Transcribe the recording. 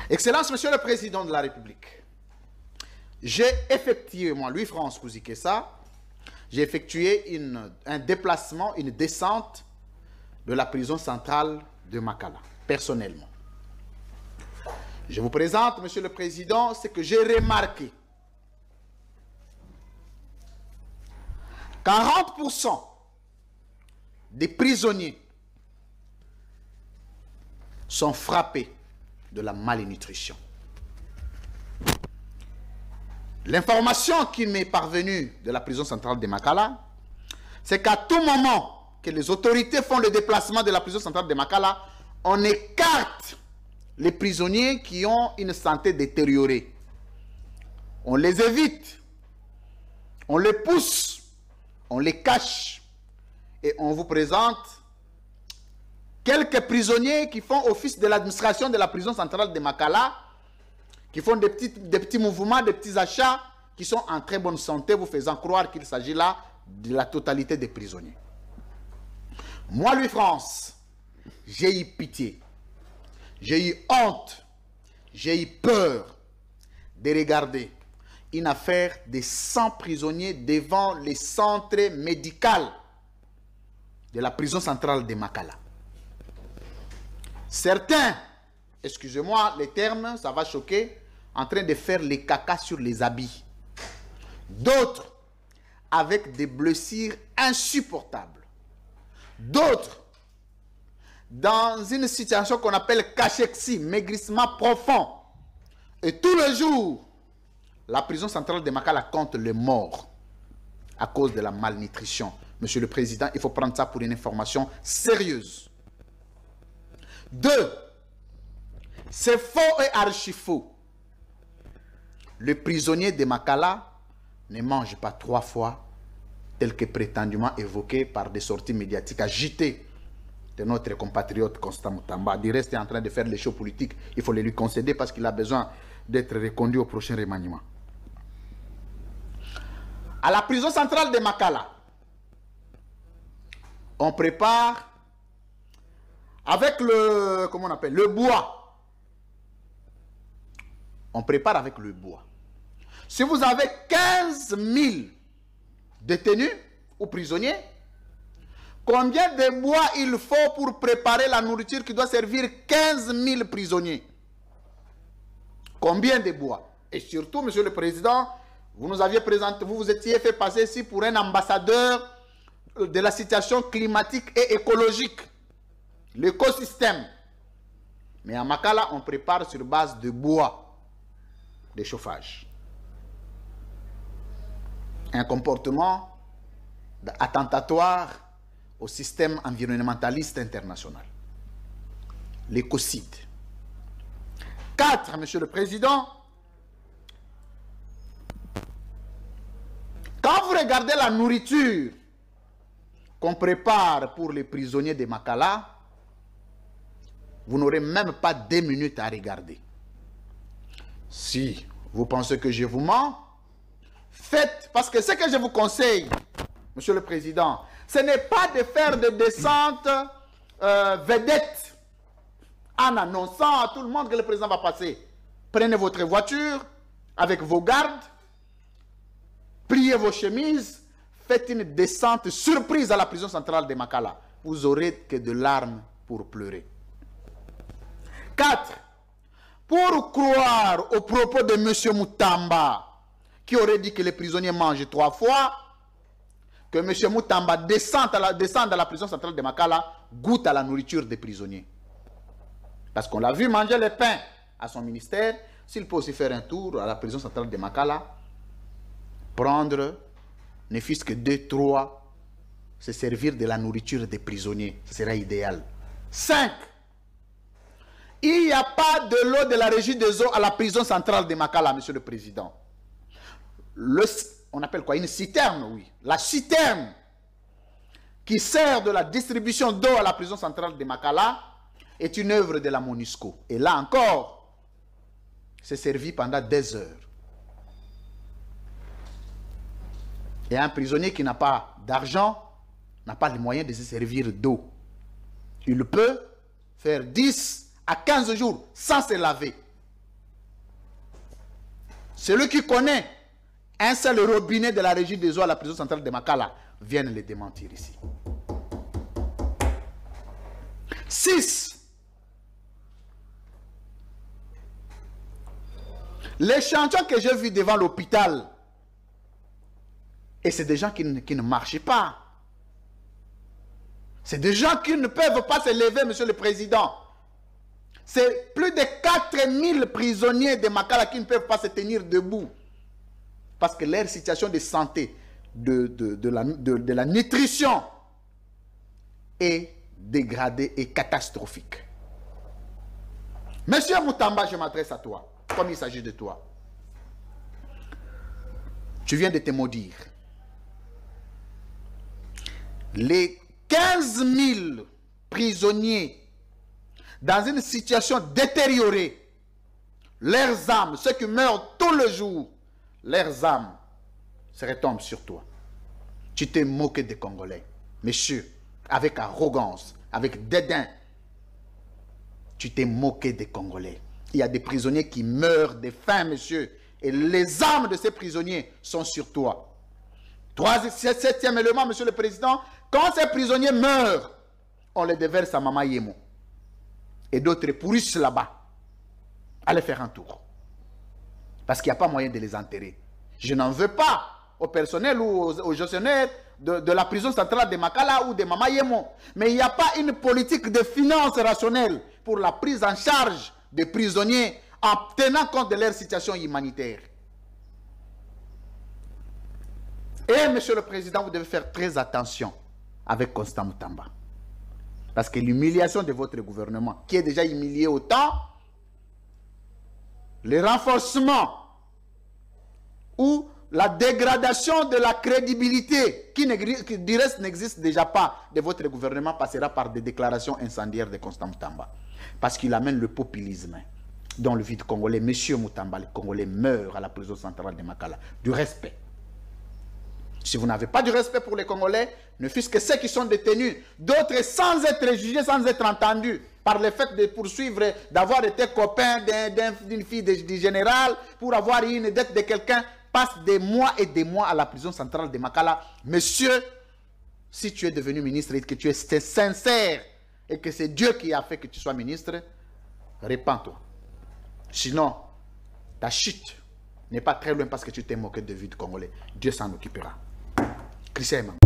Excellence, Monsieur le Président de la République, j'ai effectué, moi, Louis-France Kouzikessa, j'ai effectué un déplacement, une descente de la prison centrale de Makala, personnellement. Je vous présente, Monsieur le Président, ce que j'ai remarqué. 40% des prisonniers sont frappés de la malnutrition. L'information qui m'est parvenue de la prison centrale de Makala, c'est qu'à tout moment que les autorités font le déplacement de la prison centrale de Makala, on écarte les prisonniers qui ont une santé détériorée. On les évite, on les pousse, on les cache et on vous présente quelques prisonniers qui font office de l'administration de la prison centrale de Makala, qui font des petits mouvements, des petits achats, qui sont en très bonne santé, vous faisant croire qu'il s'agit là de la totalité des prisonniers. Moi, Louis-France, j'ai eu pitié, j'ai eu honte, j'ai eu peur de regarder une affaire de 100 prisonniers devant les centres médicaux de la prison centrale de Makala. Certains, excusez-moi les termes, ça va choquer, en train de faire les caca sur les habits. D'autres avec des blessures insupportables. D'autres dans une situation qu'on appelle cachexie, maigrissement profond. Et tous les jours, la prison centrale de Makala compte les morts à cause de la malnutrition. Monsieur le Président, il faut prendre ça pour une information sérieuse. 2. C'est faux et archi-faux. Le prisonnier de Makala ne mange pas 3 fois, tel que prétendument évoqué par des sorties médiatiques agitées de notre compatriote Constant Moutamba. Du reste, est en train de faire les shows politiques. Il faut les lui concéder parce qu'il a besoin d'être reconduit au prochain remaniement. À la prison centrale de Makala, on prépare avec le, comment on appelle, le bois. On prépare avec le bois. Si vous avez 15 000 détenus ou prisonniers, combien de bois il faut pour préparer la nourriture qui doit servir 15 000 prisonniers? Combien de bois? Et surtout, Monsieur le Président, vous nous aviez présenté, vous étiez fait passer ici pour un ambassadeur de la situation climatique et écologique, l'écosystème. Mais à Makala, on prépare sur base de bois de chauffage. Un comportement attentatoire au système environnementaliste international. L'écocide. 4, Monsieur le Président, quand vous regardez la nourriture qu'on prépare pour les prisonniers de Makala, vous n'aurez même pas 2 minutes à regarder. Si vous pensez que je vous mens, faites, parce que ce que je vous conseille, Monsieur le Président, ce n'est pas de faire des descentes vedettes en annonçant à tout le monde que le président va passer. Prenez votre voiture avec vos gardes, pliez vos chemises, faites une descente surprise à la prison centrale de Makala. Vous aurez que de larmes pour pleurer. 4. Pour croire aux propos de M. Moutamba, qui aurait dit que les prisonniers mangent 3 fois, que M. Moutamba descend à la prison centrale de Makala, goûte à la nourriture des prisonniers. Parce qu'on l'a vu manger le pain à son ministère. S'il peut aussi faire un tour à la prison centrale de Makala, prendre ne fût-ce que 2, 3, se servir de la nourriture des prisonniers, ce sera idéal. 5. Il n'y a pas de l'eau de la régie des eaux à la prison centrale de Makala, Monsieur le Président. On appelle quoi? Une citerne, oui. La citerne qui sert de la distribution d'eau à la prison centrale de Makala est une œuvre de la MONUSCO. Et là encore, c'est servi pendant des heures. Et un prisonnier qui n'a pas d'argent n'a pas les moyens de se servir d'eau. Il peut faire 10 à 15 jours sans se laver. celui qui connaît un seul robinet de la régie des eaux à la prison centrale de Makala, vienne le démentir ici. 6. Les chantiers que j'ai vus devant l'hôpital, et c'est des gens qui ne marchent pas. C'est des gens qui ne peuvent pas se lever, monsieur le président. C'est plus de 4000 prisonniers de Makala qui ne peuvent pas se tenir debout. Parce que leur situation de santé, de la nutrition est dégradée et catastrophique. Monsieur Moutamba, je m'adresse à toi, comme il s'agit de toi. Tu viens de te maudire. Les 15 000 prisonniers dans une situation détériorée, leurs âmes, ceux qui meurent tous les jours, leurs âmes se retombent sur toi. Tu t'es moqué des Congolais. Monsieur, avec arrogance, avec dédain, tu t'es moqué des Congolais. Il y a des prisonniers qui meurent de faim, monsieur, et les âmes de ces prisonniers sont sur toi. 7e élément, monsieur le président, quand ces prisonniers meurent, on les déverse à Mama Yemo. Et d'autres pourrissent là-bas. Allez faire un tour. Parce qu'il n'y a pas moyen de les enterrer. Je n'en veux pas au personnel ou aux gestionnaires de la prison centrale de Makala ou de Mama Yemo. Mais il n'y a pas une politique de finances rationnelle pour la prise en charge des prisonniers en tenant compte de leur situation humanitaire. Et, monsieur le président, vous devez faire très attention avec Constant Moutamba. Parce que l'humiliation de votre gouvernement, qui est déjà humilié autant, le renforcement ou la dégradation de la crédibilité qui du reste n'existe déjà pas de votre gouvernement passera par des déclarations incendiaires de Constant Moutamba. Parce qu'il amène le populisme dans le vide congolais. Monsieur Moutamba, les Congolais meurent à la prison centrale de Makala. Du respect. Si vous n'avez pas du respect pour les Congolais, ne fût-ce que ceux qui sont détenus, d'autres sans être jugés, sans être entendus, par le fait de poursuivre, d'avoir été copain d'une fille du général, pour avoir une dette de quelqu'un, passent des mois et des mois à la prison centrale de Makala. Monsieur, si tu es devenu ministre et que tu es sincère, et que c'est Dieu qui a fait que tu sois ministre, répands-toi. Sinon, ta chute n'est pas très loin parce que tu t'es moqué de vie de Congolais. Dieu s'en occupera. Christian.